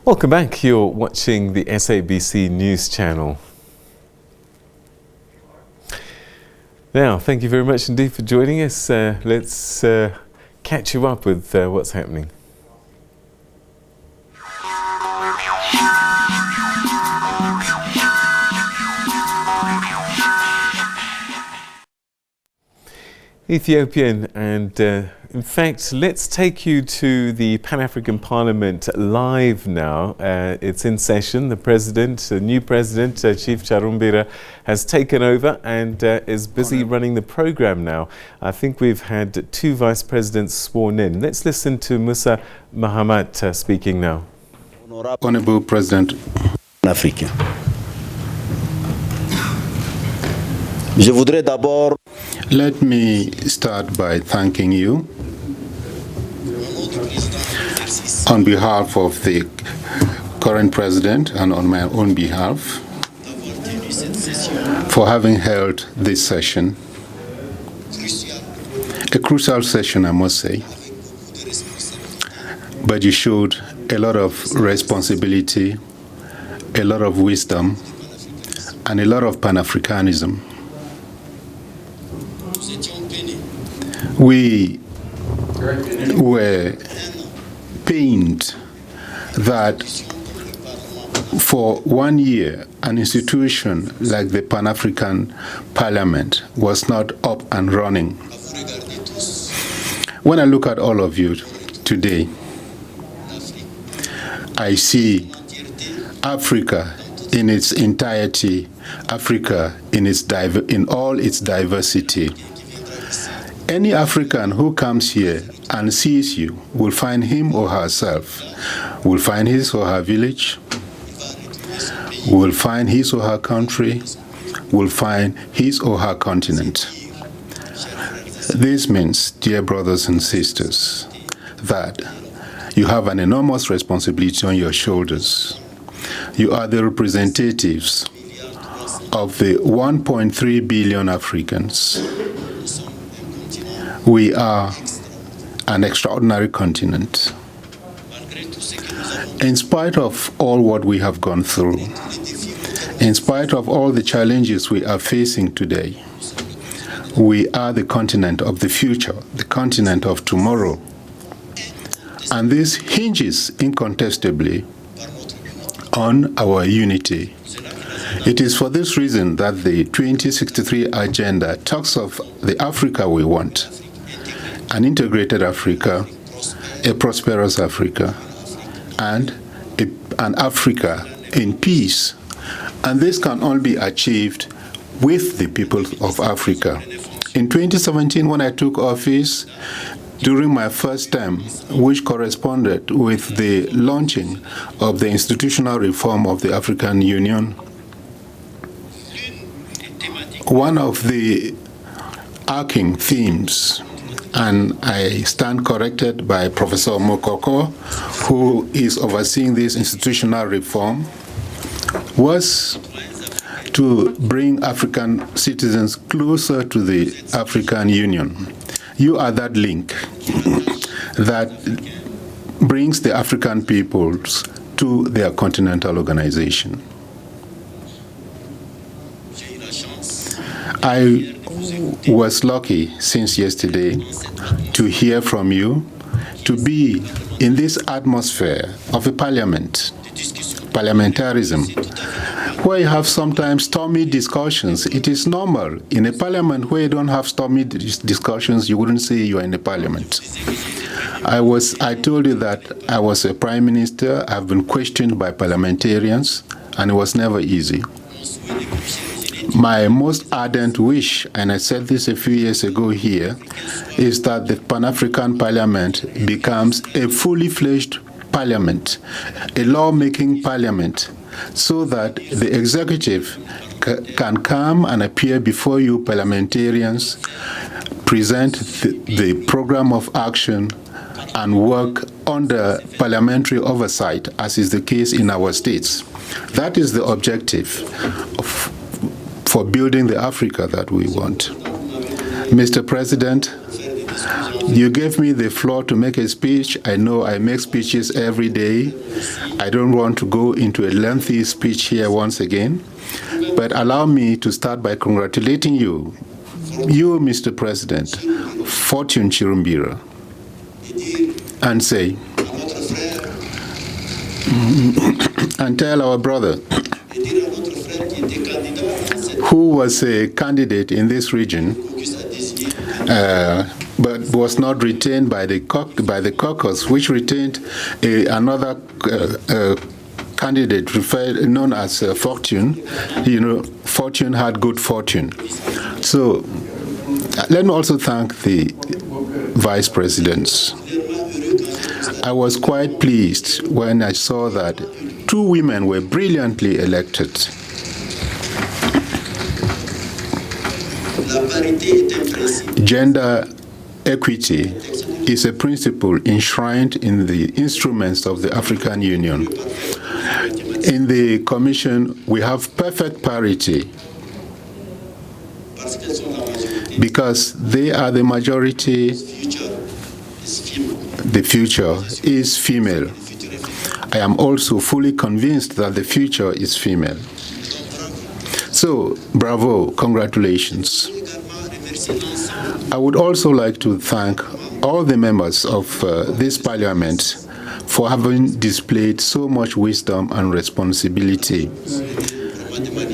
Welcome back. You're watching the SABC News Channel. Now, thank you very much indeed for joining us. Let's catch you up with what's happening. Ethiopian, and in fact, let's take you to the Pan-African Parliament live now. It's in session. The new president, Chief Charumbira, has taken over and is busy running the program now. I think we've had 2 vice presidents sworn in. Let's listen to Moussa Mahamat speaking now. Honorable President Africa. Je voudrais d'abord let me start by thanking you on behalf of the current president and on my own behalf for having held this session, a crucial session, I must say, but you showed a lot of responsibility, a lot of wisdom, and a lot of Pan-Africanism. We were pained that for 1 year, an institution like the Pan-African Parliament was not up and running. When I look at all of you today, I see Africa in its entirety, Africa in all its diversity. Any African who comes here and sees you will find him or herself, will find his or her village, will find his or her country, will find his or her continent. This means, dear brothers and sisters, that you have an enormous responsibility on your shoulders. You are the representatives of the 1.3 billion Africans. We are an extraordinary continent. In spite of all what we have gone through, in spite of all the challenges we are facing today, we are the continent of the future, the continent of tomorrow. And this hinges incontestably on our unity. It is for this reason that the 2063 agenda talks of the Africa we want. An integrated Africa, a prosperous Africa, and an Africa in peace. And this can all be achieved with the people of Africa. In 2017, when I took office, during my first term, which corresponded with the launching of the institutional reform of the African Union, one of the arcing themes, and I stand corrected by Professor Mokoko, who is overseeing this institutional reform, was to bring African citizens closer to the African Union. You are that link that brings the African peoples to their continental organization. I was lucky since yesterday to hear from you, to be in this atmosphere of a parliament, parliamentarism, where you have sometimes stormy discussions. It is normal. In a parliament where you don't have stormy discussions, you wouldn't say you are in a parliament. I told you that I was a prime minister. I've been questioned by parliamentarians, and it was never easy. My most ardent wish, and I said this a few years ago here, is that the Pan-African Parliament becomes a fully fledged parliament, a lawmaking parliament, so that the executive can come and appear before you parliamentarians, present the program of action, and work under parliamentary oversight, as is the case in our states. That is the objective for building the Africa that we want. Mr. President, You gave me the floor to make a speech. I know I make speeches every day. I don't want to go into a lengthy speech here once again, but allow me to start by congratulating you, Mr. President, Fortune Charumbira, and say, and tell our brother, who was a candidate in this region, but was not retained by the caucus, which retained another candidate known as Fortune. You know, Fortune had good fortune. So let me also thank the vice presidents. I was quite pleased when I saw that 2 women were brilliantly elected. Gender equity is a principle enshrined in the instruments of the African Union. In the Commission, we have perfect parity because they are the majority. The future is female. I am also fully convinced that the future is female. So, bravo, congratulations. I would also like to thank all the members of this parliament for having displayed so much wisdom and responsibility,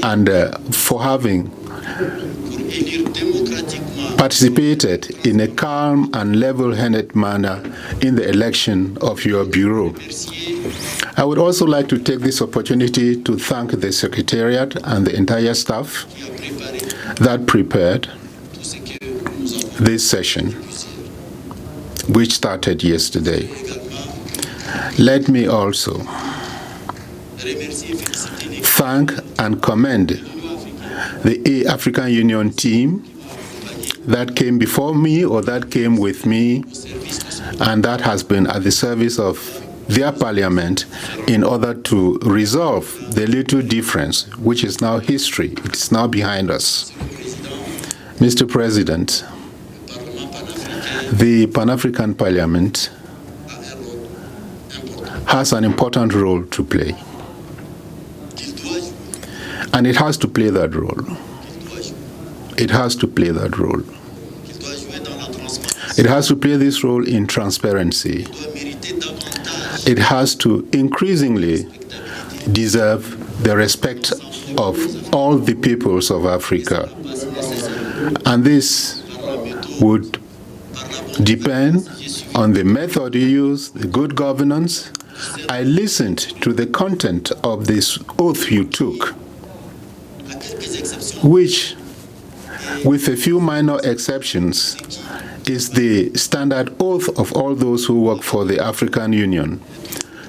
and for having participated in a calm and level-headed manner in the election of your bureau. I would also like to take this opportunity to thank the Secretariat and the entire staff that prepared this session, which started yesterday. Let me also thank and commend the African Union team that came before me or that came with me and that has been at the service of their parliament in order to resolve the little difference, which is now history. It is now behind us. Mr. President, the Pan-African Parliament has an important role to play. And it has to play that role. It has to play that role. It has to play this role in transparency. It has to increasingly deserve the respect of all the peoples of Africa. And this would depend on the method you use, the good governance. I listened to the content of this oath you took, which, with a few minor exceptions, is the standard oath of all those who work for the African Union.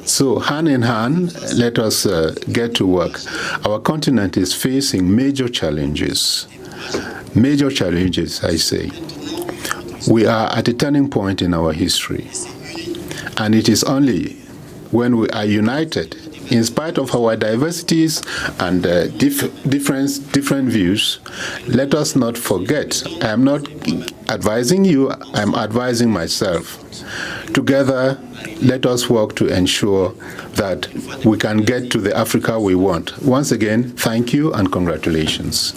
So, hand in hand, let us get to work. Our continent is facing major challenges. Major challenges, I say. We are at a turning point in our history. And it is only when we are united, in spite of our diversities and different views, let us not forget. I am not advising you, I am advising myself. Together, let us work to ensure that we can get to the Africa we want. Once again, thank you and congratulations.